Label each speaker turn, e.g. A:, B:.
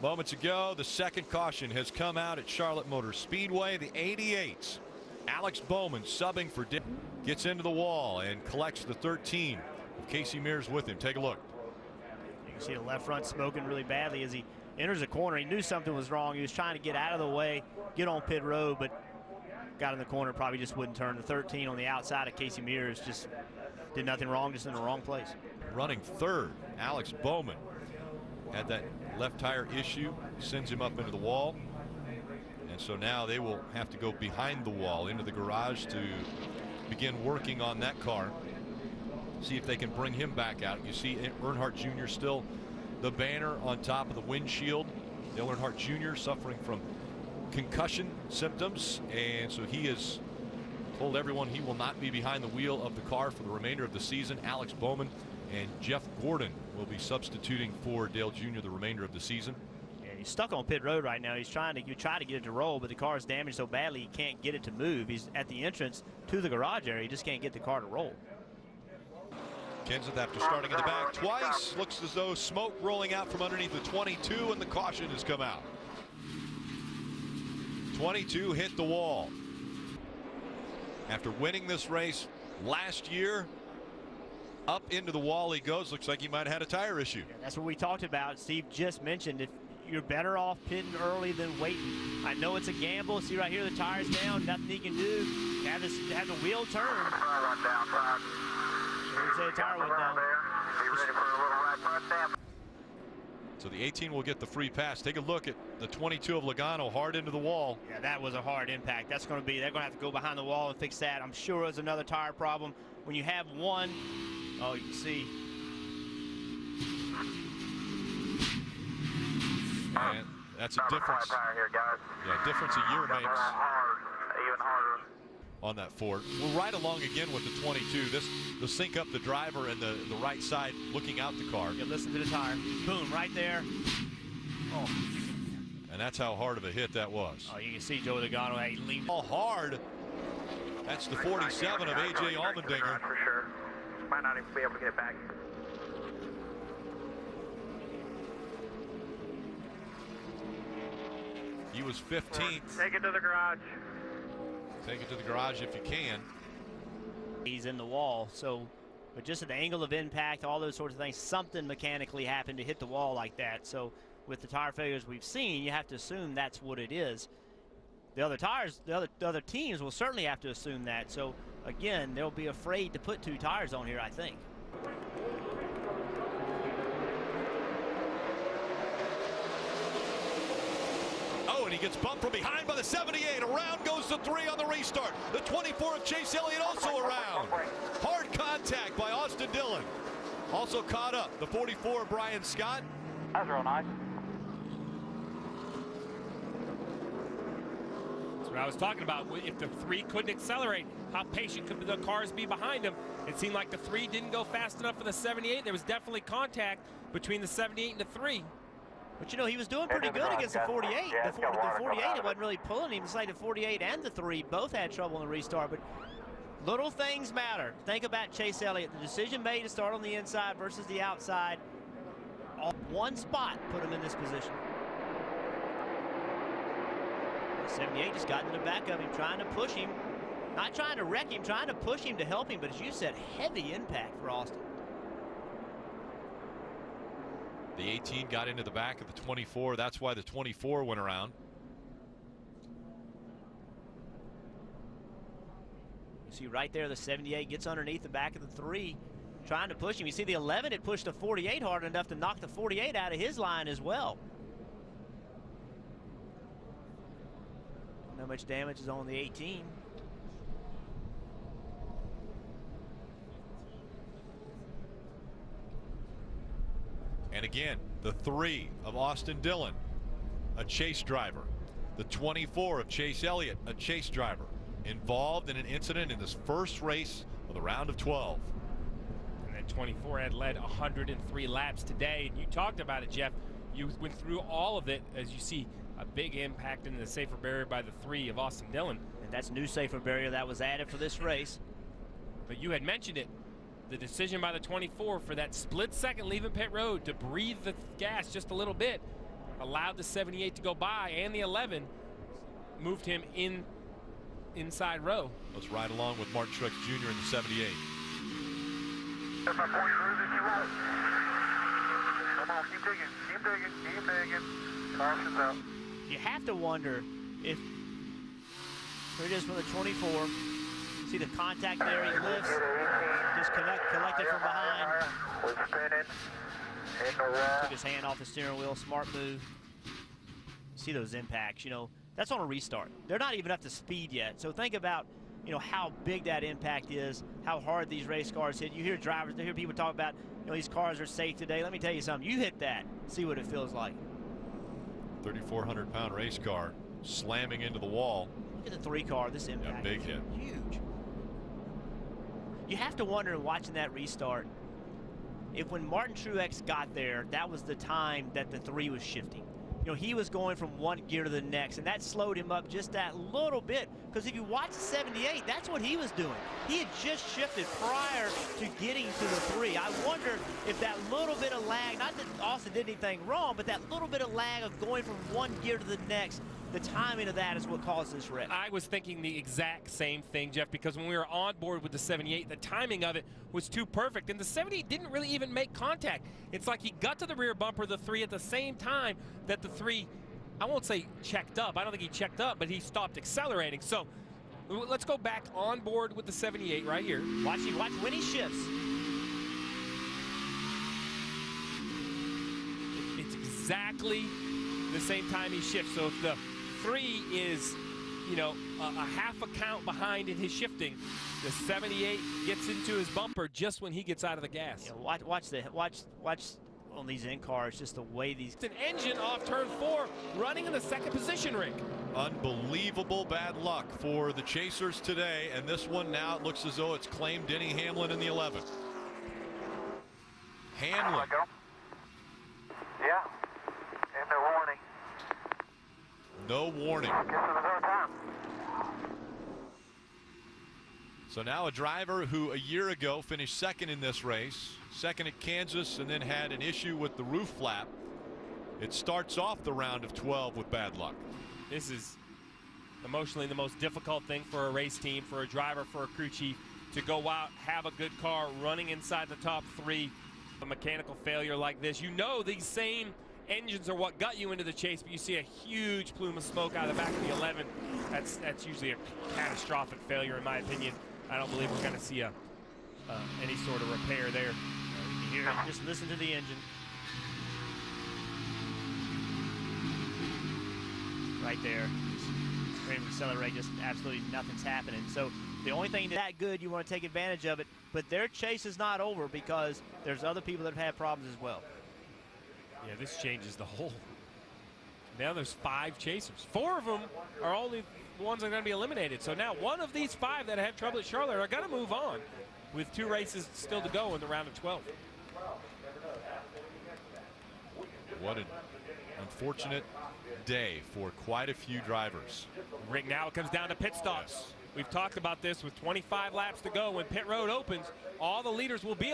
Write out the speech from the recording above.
A: Moments ago, the second caution has come out at Charlotte Motor Speedway. The 88s. Alex Bowman subbing for Dick gets into the wall and collects the 13. Casey Mears with him. Take a look.
B: You can see the left front smoking really badly as he enters the corner. He knew something was wrong. He was trying to get out of the way, get on pit road, but got in the corner, probably just wouldn't turn. The 13 on the outside of Casey Mears just did nothing wrong, just in the wrong place.
A: Running third, Alex Bowman had that left tire issue, sends him up into the wall. And so now they will have to go behind the wall into the garage to begin working on that car. See if they can bring him back out. You see Earnhardt Jr. still the banner on top of the windshield. Dale Earnhardt Jr. suffering from concussion symptoms, and so he has told everyone he will not be behind the wheel of the car for the remainder of the season. Alex Bowman and Jeff Gordon will be substituting for Dale Jr. the remainder of the season.
B: Yeah, he's stuck on pit road right now. He's trying to get it to roll, but the car is damaged so badly he can't get it to move. He's at the entrance to the garage area. He just can't get the car to roll.
A: Kenseth, after starting in the back twice, looks as though smoke rolling out from underneath the 22, and the caution has come out. 22 hit the wall. After winning this race last year, up into the wall he goes. Looks like he might have had a tire issue.
B: Yeah, that's what we talked about. Steve just mentioned if you're better off pitting early than waiting. I know it's a gamble. See right here, the tire's down. Nothing he can do. Have the wheel turn. Say the tire went down.
C: Be ready for a little right front down.
A: So the 18 will get the free pass. Take a look at the 22 of Logano, hard into the wall.
B: Yeah, that was a hard impact. That's going to be, they're going to have to go behind the wall and fix that. I'm sure it's another tire problem. When you have one, oh, you can see.
A: And that's a difference.
C: Tire here, guys.
A: Yeah, difference a year makes.
C: Hard, even harder.
A: On that Ford. We're right along again with the 22. This will sync up the driver and the right side looking out the car.
B: You listen to the tire. Boom, right there. Oh.
A: And that's how hard of a hit that was.
B: Oh, you can see Joe Logano. He leaned
A: all hard. That's the 47 of A.J. Allmendinger.
C: For sure. Might not even be able to get it back.
A: He was 15th.
C: Take it to the garage.
A: Take it to the garage if you can.
B: He's in the wall, so, but just at the angle of impact, all those sorts of things, something mechanically happened to hit the wall like that. So with the tire failures we've seen, you have to assume that's what it is. The other tires, the other teams will certainly have to assume that. So again, they'll be afraid to put two tires on here, I think.
A: Oh, and he gets bumped from behind by the 78. Around goes the 3 on the restart. The 24 of Chase Elliott also around. Hard contact by Austin Dillon. Also caught up, the 44 of Brian Scott.
C: That's real nice.
D: That's what I was talking about. If the 3 couldn't accelerate, how patient could the cars be behind him? It seemed like the 3 didn't go fast enough for the 78. There was definitely contact between the 78 and the 3.
B: But you know, he was doing pretty good against the 48. The 48, it wasn't really pulling him. It's like the 48 and the 3 both had trouble in the restart. But little things matter. Think about Chase Elliott. The decision made to start on the inside versus the outside. One spot put him in this position. The 78 just got to the back of him, trying to push him. Not trying to wreck him, trying to push him to help him. But as you said, heavy impact for Austin.
A: The 18 got into the back of the 24. That's why the 24 went around.
B: You see right there, the 78 gets underneath the back of the 3, trying to push him. You see the 11, it pushed the 48 hard enough to knock the 48 out of his line as well. Don't know how much damage is on the 18.
A: And again, the 3 of Austin Dillon, a chase driver. The 24 of Chase Elliott, a chase driver, involved in an incident in this first race of the round of 12.
D: And then 24 had led 103 laps today. And you talked about it, Jeff. You went through all of it as you see a big impact in the safer barrier by the 3 of Austin Dillon.
B: And that's new safer barrier that was added for this race.
D: But you had mentioned it. The decision by the 24 for that split second leaving pit road to breathe the gas just a little bit. allowed the 78 to go by, and the 11 moved him inside row.
A: Let's ride along with Martin Truex Jr. in the 78.
C: That's my point cruise if you want. Come on, keep digging, keep digging, keep digging. Caution's out.
B: You have to wonder if, here it is from the 24. See the contact there, he lifts, just collected from behind.
C: We're spinning in the wall.
B: Took his hand off the steering wheel, smart move. See those impacts, you know, that's on a restart. They're not even up to speed yet. So think about, you know, how big that impact is, how hard these race cars hit. You hear drivers, you hear people talk about, you know, these cars are safe today. Let me tell you something, you hit that, see what it feels like.
A: 3,400-pound race car slamming into the wall.
B: Look at the 3 car, this impact.
A: Yeah, big hit.
B: Huge. You have to wonder, watching that restart, if when Martin Truex got there, that was the time that the 3 was shifting. You know, he was going from one gear to the next, and that slowed him up just that little bit. Because if you watch the 78, that's what he was doing. He had just shifted prior to getting to the 3. I wonder if that little bit of lag, not that Austin did anything wrong, but that little bit of lag of going from one gear to the next, the timing of that is what caused this wreck.
D: I was thinking the exact same thing, Jeff, because when we were on board with the 78, the timing of it was too perfect, and the 78 didn't really even make contact. It's like he got to the rear bumper of the 3 at the same time that the 3, I won't say checked up. I don't think he checked up, but he stopped accelerating. So let's go back on board with the 78 right here.
B: Watch when he shifts.
D: It's exactly the same time he shifts. So if the 3 is, you know, a half a count behind in his shifting, the 78 gets into his bumper just when he gets out of the gas.
B: Yeah, watch on these in cars, just the way these.
D: It's an engine off turn 4, running in the 2nd position, Rick.
A: Unbelievable bad luck for the chasers today, and this one now it looks as though it's claimed Denny Hamlin in the 11. Hamlin.
C: Yeah, and no warning.
A: No warning.
C: I guess it was our time.
A: So now a driver who a year ago finished 2nd in this race, 2nd at Kansas, and then had an issue with the roof flap. It starts off the round of 12 with bad luck.
D: This is emotionally the most difficult thing for a race team, for a driver, for a crew chief, to go out, have a good car, running inside the top 3. A mechanical failure like this, you know these same engines are what got you into the chase, but you see a huge plume of smoke out of the back of the 11. That's usually a catastrophic failure, in my opinion. I don't believe we're going to see any sort of repair there.
B: You hear it, just listen to the engine. Right there. Ready to accelerate, just absolutely nothing's happening. So the only thing that good, you want to take advantage of it, but their chase is not over because there's other people that have had problems as well.
D: Yeah, this changes the whole. Now there's 5 chasers. 4 of them are only ones that are going to be eliminated. So now one of these 5 that have trouble at Charlotte are going to move on with 2 races still to go in the round of 12.
A: What an unfortunate day for quite a few drivers.
D: Rick, now it comes down to pit stops.
A: Yes.
D: We've talked about this with 25 laps to go. When pit road opens, all the leaders will be on.